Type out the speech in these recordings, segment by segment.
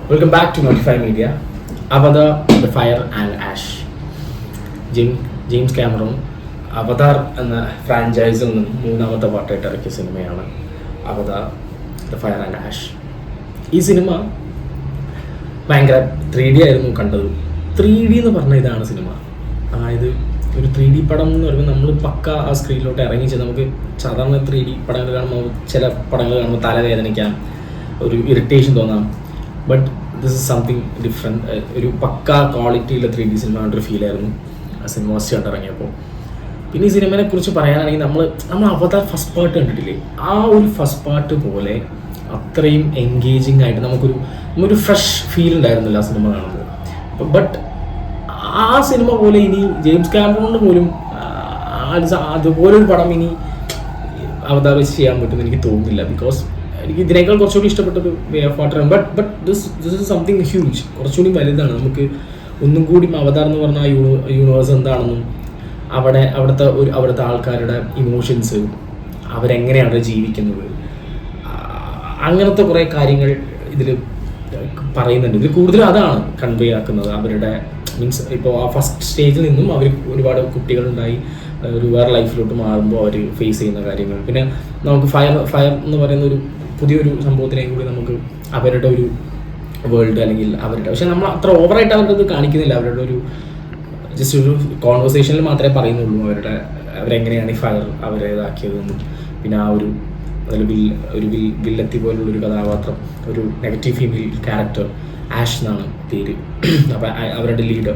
Welcome back to Notify Media. Avatar the fire and ash. James Cameron Avatar എന്ന ഫ്രാഞ്ചൈസിൽ നിന്നും മൂന്നാമത്തെ പാട്ടായിട്ട് ഇറക്കിയ സിനിമയാണ് Avatar the fire and ash. ഈ സിനിമ ഭയങ്കര 3D ആയിരുന്നു കണ്ടത്. 3D എന്ന് പറഞ്ഞ ഇതാണ് സിനിമ. അതായത് ഒരു 3D പടം എന്ന് പറയുമ്പോൾ നമ്മൾ പക്ക ആ സ്ക്രീനിലോട്ട് ഇറങ്ങിച്ച് നമുക്ക് സാധാരണ 3D പടങ്ങൾ കാണുമ്പോൾ ചില പടങ്ങൾ കാണുമ്പോൾ തലവേദനിക്കാം, ഒരു ഇറിറ്റേഷൻ തോന്നാം. But this is something different. ഒരു പക്ക ക്വാളിറ്റിയുള്ള 3D സിനിമ കണ്ടൊരു ഫീലായിരുന്നു ആ സിനിമ ഫസ്റ്റ് കണ്ടിറങ്ങിയപ്പോൾ. പിന്നെ ഈ സിനിമയെ കുറിച്ച് പറയാനാണെങ്കിൽ നമ്മൾ അവതാർ ഫസ്റ്റ് പാർട്ട് കണ്ടിട്ടില്ലേ, ആ ഒരു ഫസ്റ്റ് പാർട്ട് പോലെ അത്രയും എൻഗേജിങ് ആയിട്ട് നമുക്കൊരു ഫ്രഷ് ഫീൽ ഉണ്ടായിരുന്നില്ല ആ സിനിമ കാണുമ്പോൾ. ബട്ട് ആ സിനിമ പോലെ ഇനി ജെയിംസ് കാമറൂണിന് പോലും അതുപോലൊരു പടം ഇനി അവതാർ വെച്ച് ചെയ്യാൻ പറ്റുമെന്ന് എനിക്ക് തോന്നുന്നില്ല. ബിക്കോസ് എനിക്ക് ഇതിനേക്കാൾ കുറച്ചുകൂടി ഇഷ്ടപ്പെട്ടത് വേ ഓഫ് വാട്ടറാണ്. But this is something huge, കുറച്ചുകൂടി വലുതാണ്. നമുക്ക് ഒന്നും കൂടി അവതാർ എന്ന് പറഞ്ഞ ആ യൂണിവേഴ്സ് എന്താണെന്നും അവിടുത്തെ ആൾക്കാരുടെ ഇമോഷൻസ്, അവരെങ്ങനെയാണ് ജീവിക്കുന്നത്, അങ്ങനത്തെ കുറേ കാര്യങ്ങൾ ഇതിൽ പറയുന്നുണ്ട്. ഇതിൽ കൂടുതലും അതാണ് കൺവേ ആക്കുന്നത്. അവരുടെ മീൻസ് ഇപ്പോൾ ആ ഫസ്റ്റ് സ്റ്റേജിൽ നിന്നും അവർ ഒരുപാട് കുട്ടികളുണ്ടായി ഒരു വേറെ ലൈഫിലോട്ട് മാറുമ്പോൾ അവർ ഫേസ് ചെയ്യുന്ന കാര്യങ്ങൾ. പിന്നെ നമുക്ക് ഫയർ എന്ന് പറയുന്ന ഒരു പുതിയൊരു സംഭവത്തിലേക്ക് കൂടി നമുക്ക് അവരുടെ ഒരു വേൾഡ് അല്ലെങ്കിൽ അവരുടെ, പക്ഷെ നമ്മൾ അത്ര ഓവറായിട്ട് അവരുടെ ഇത് കാണിക്കുന്നില്ല. അവരുടെ ഒരു ജസ്റ്റ് ഒരു കോൺവെർസേഷനിൽ മാത്രമേ പറയുന്നുള്ളൂ അവരെങ്ങനെയാണ് ഈ ഫയർ അവരേതാക്കിയതെന്നും. പിന്നെ ആ ഒരു വില്ലത്തി പോലുള്ളൊരു കഥാപാത്രം, ഒരു നെഗറ്റീവ് ഫീമെയിൽ ക്യാരക്ടർ ആഷ് എന്നാണ് പേര്, അപ്പം അവരുടെ ലീഡർ.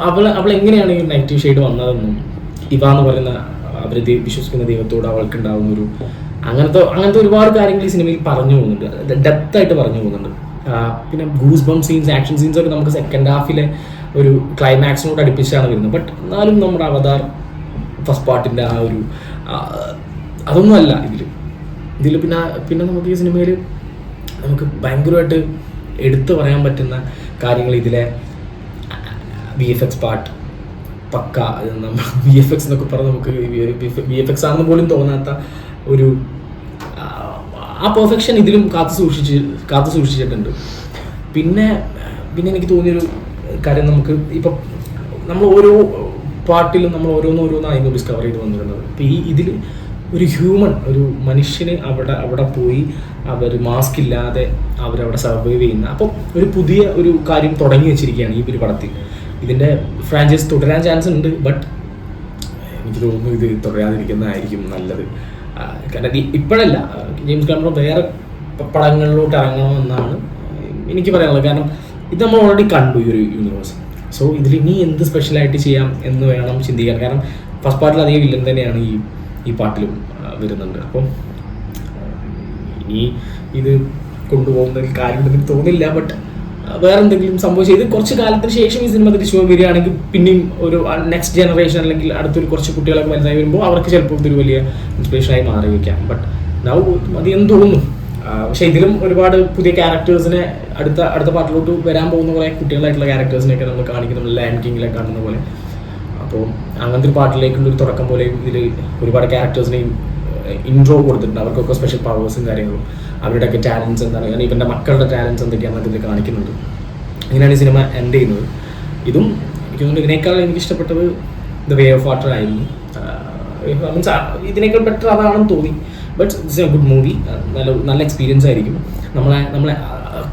അവൾ എങ്ങനെയാണ് ഈ നെഗറ്റീവ് ഷെയ്ഡ് വന്നതെന്നും ഇവ എന്ന് പറയുന്ന അവർ വിശ്വസിക്കുന്ന ദൈവത്തോട് അവൾക്കുണ്ടാകുന്നൊരു അങ്ങനത്തെ ഒരുപാട് കാര്യങ്ങൾ ഈ സിനിമയിൽ പറഞ്ഞു പോകുന്നുണ്ട്, ഡെപ്തായിട്ട് പറഞ്ഞു പോകുന്നുണ്ട്. പിന്നെ ഗൂസ് ബം സീൻസ്, ആക്ഷൻ സീൻസ് ഒക്കെ നമുക്ക് സെക്കൻഡ് ഹാഫിലെ ഒരു ക്ലൈമാക്സിനോട് അടുപ്പിച്ചാണ് വരുന്നത്. ബട്ട് എന്നാലും നമ്മുടെ അവതാർ ഫസ്റ്റ് പാർട്ടിൻ്റെ ആ ഒരു അതൊന്നുമല്ല ഇതിൽ പിന്നെ നമുക്ക് ഈ സിനിമയിൽ നമുക്ക് ഭയങ്കരമായിട്ട് എടുത്തു പറയാൻ പറ്റുന്ന കാര്യങ്ങൾ ഇതിലെ VFX പാർട്ട് പക്ക. VFX എന്നൊക്കെ പറഞ്ഞ് നമുക്ക് VFX ആണെന്ന് പോലും തോന്നാത്ത ഒരു ആ പെർഫെക്ഷൻ ഇതിലും കാത്തു സൂക്ഷിച്ചിട്ടുണ്ട്. പിന്നെ എനിക്ക് തോന്നിയൊരു കാര്യം, നമുക്ക് ഇപ്പം നമ്മൾ ഓരോ പാർട്ടിലും നമ്മൾ ഓരോന്നായിരുന്നു ഡിസ്കവർ ചെയ്ത് വന്നിരുന്നത്. ഇപ്പം ഇതിൽ ഒരു ഒരു മനുഷ്യന് അവിടെ പോയി അവർ മാസ്ക് ഇല്ലാതെ അവരവിടെ സർവൈവ് ചെയ്യുന്ന, അപ്പം ഒരു പുതിയ ഒരു കാര്യം തുടങ്ങി വെച്ചിരിക്കുകയാണ് ഈ ഒരു പടത്തിൽ. ഇതിൻ്റെ ഫ്രാഞ്ചൈസ് തുടരാൻ ചാൻസ് ഉണ്ട്. ബട്ട് എനിക്ക് തോന്നുന്നു ഇത് തുടരാതിരിക്കുന്നതായിരിക്കും നല്ലത്. കാരണം ഇപ്പോഴല്ല, ജെയിംസ് കാമറൂൺ വേറെ പടങ്ങളിലോട്ട് ഇറങ്ങണമെന്നാണ് എനിക്ക് പറയാനുള്ളത്. കാരണം ഇത് നമ്മൾ ഓൾറെഡി കണ്ടു ഈ ഒരു യൂണിവേഴ്സ്. സോ ഇതിൽ ഇനി എന്ത് സ്പെഷ്യലായിട്ട് ചെയ്യാം എന്ന് വേണം ചിന്തിക്കാൻ. കാരണം ഫസ്റ്റ് പാർട്ടിൽ അധികം വില്ലൻ തന്നെയാണ് ഈ പാട്ടിലും വരുന്നുണ്ട്. അപ്പം ഇനി ഇത് കൊണ്ടുപോകുന്നതിൽ കാര്യമുണ്ടെന്ന് തോന്നില്ല. ബട്ട് വേറെ എന്തെങ്കിലും സംഭവിച്ചു ഇത് കുറച്ച് കാലത്തിന് ശേഷം ഈ സിനിമ തിരിച്ചു വരികയാണെങ്കിൽ പിന്നെയും ഒരു നെക്സ്റ്റ് ജനറേഷൻ അല്ലെങ്കിൽ അടുത്തൊരു കുറച്ച് കുട്ടികളൊക്കെ വലുതായി വരുമ്പോൾ അവർക്ക് ചിലപ്പോൾ ഇതൊരു വലിയ ഇൻസ്പിറേഷനായി മാറി വയ്ക്കാം. ബട്ട് നൗ മതിയെന്ന് തോന്നുന്നു. പക്ഷേ ഇതിലും ഒരുപാട് പുതിയ ക്യാരക്ടേഴ്സിനെ അടുത്ത പാർട്ടിലോട്ട് വരാൻ പോകുന്ന കുറേ കുട്ടികളായിട്ടുള്ള ക്യാരക്ടേഴ്സിനെയൊക്കെ നമ്മൾ കാണിക്കുന്ന ലാൻഡ് കിങ്ങിലൊക്കെ കാണുന്ന പോലെ. അപ്പോൾ അങ്ങനത്തെ ഒരു പാർട്ടിലേക്കുള്ളൊരു തുടക്കം പോലെയും ഇതിൽ ഒരുപാട് ക്യാരക്ടേഴ്സിനെയും ഇൻട്രോ കൊടുത്തിട്ടുണ്ട്. അവർക്കൊക്കെ സ്പെഷ്യൽ പവേഴ്സും കാര്യങ്ങളും അവരുടെയൊക്കെ ടാലൻസ് എന്താണ്, കാരണം ഇവൻ്റെ മക്കളുടെ ടാലൻസ് എന്തൊക്കെയാണെന്നൊക്കെ ഇതിൽ കാണിക്കുന്നുണ്ട്. ഇങ്ങനെയാണ് ഈ സിനിമ എൻഡ് ചെയ്യുന്നത്. ഇതും എനിക്ക് തോന്നുന്നു ഇതിനേക്കാൾ എനിക്കിഷ്ടപ്പെട്ടത് ദ വേ ഓഫ് വാട്ടർ ആയിരുന്നു. മീൻസ് ഇതിനേക്കാൾ ബെറ്റർ അതാണെന്ന് തോന്നി. But it's A good movie. നല്ല എക്സ്പീരിയൻസ് ആയിരിക്കും. നമ്മളെ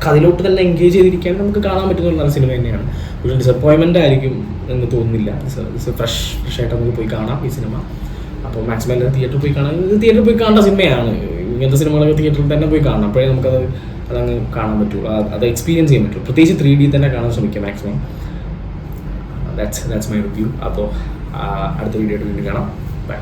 കഥയിലോട്ട് തന്നെ എൻഗേജ് ചെയ്തിരിക്കാൻ നമുക്ക് കാണാൻ പറ്റുന്ന നല്ല സിനിമ തന്നെയാണ്. ഒരു ഡിസപ്പോയിൻമെൻ്റ് ആയിരിക്കും എന്ന് തോന്നുന്നില്ല. ഫ്രഷ് ആയിട്ട് നമുക്ക് പോയി കാണാം ഈ സിനിമ. അപ്പോൾ മാക്സിമം എല്ലാവരും തിയേറ്ററിൽ പോയി കാണാം. ഇത് തിയേറ്ററിൽ പോയി കാണേണ്ട സിനിമയാണ്. ഇങ്ങനത്തെ സിനിമകളൊക്കെ തിയേറ്ററിൽ തന്നെ പോയി കാണണം. അപ്പോഴേ അതങ്ങ് കാണാൻ പറ്റുള്ളൂ, അത് എക്സ്പീരിയൻസ് ചെയ്യാൻ പറ്റുള്ളൂ. പ്രത്യേകിച്ച് 3D തന്നെ കാണാൻ ശ്രമിക്കുക മാക്സിമം. That's my review. അപ്പോൾ അടുത്ത വീഡിയോ ആയിട്ട് വീണ്ടും കാണാം. ബൈ.